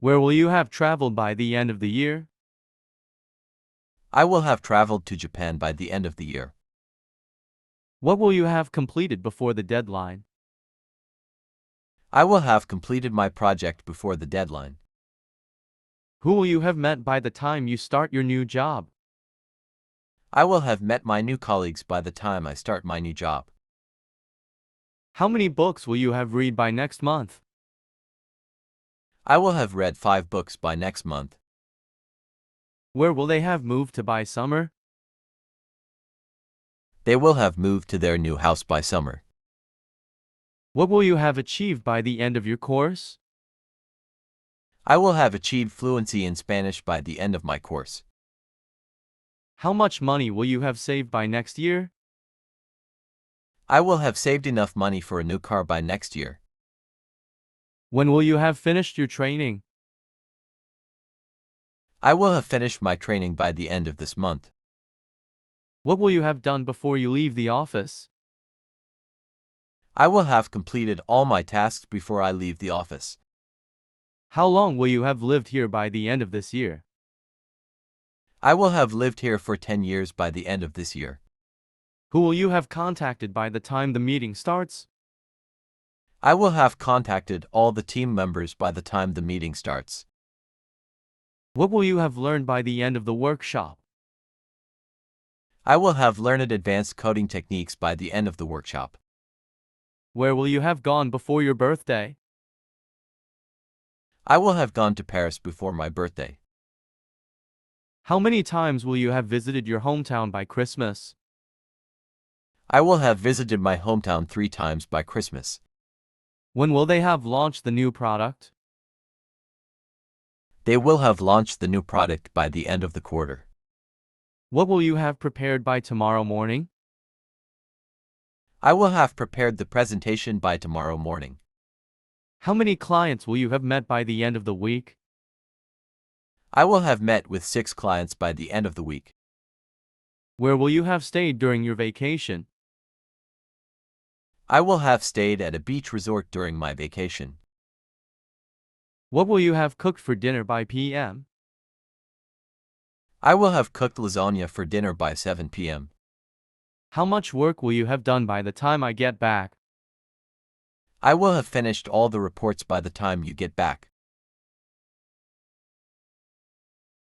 Where will you have traveled by the end of the year? I will have traveled to Japan by the end of the year. What will you have completed before the deadline? I will have completed my project before the deadline. Who will you have met by the time you start your new job? I will have met my new colleagues by the time I start my new job. How many books will you have read by next month? I will have read 5 books by next month. Where will they have moved to by summer? They will have moved to their new house by summer. What will you have achieved by the end of your course? I will have achieved fluency in Spanish by the end of my course. How much money will you have saved by next year? I will have saved enough money for a new car by next year. When will you have finished your training? I will have finished my training by the end of this month. What will you have done before you leave the office? I will have completed all my tasks before I leave the office. How long will you have lived here by the end of this year? I will have lived here for 10 years by the end of this year. Who will you have contacted by the time the meeting starts? I will have contacted all the team members by the time the meeting starts. What will you have learned by the end of the workshop? I will have learned advanced coding techniques by the end of the workshop. Where will you have gone before your birthday? I will have gone to Paris before my birthday. How many times will you have visited your hometown by Christmas? I will have visited my hometown 3 times by Christmas. When will they have launched the new product? They will have launched the new product by the end of the quarter. What will you have prepared by tomorrow morning? I will have prepared the presentation by tomorrow morning. How many clients will you have met by the end of the week? I will have met with 6 clients by the end of the week. Where will you have stayed during your vacation? I will have stayed at a beach resort during my vacation. What will you have cooked for dinner by p.m.? I will have cooked lasagna for dinner by 7 p.m. How much work will you have done by the time I get back? I will have finished all the reports by the time you get back.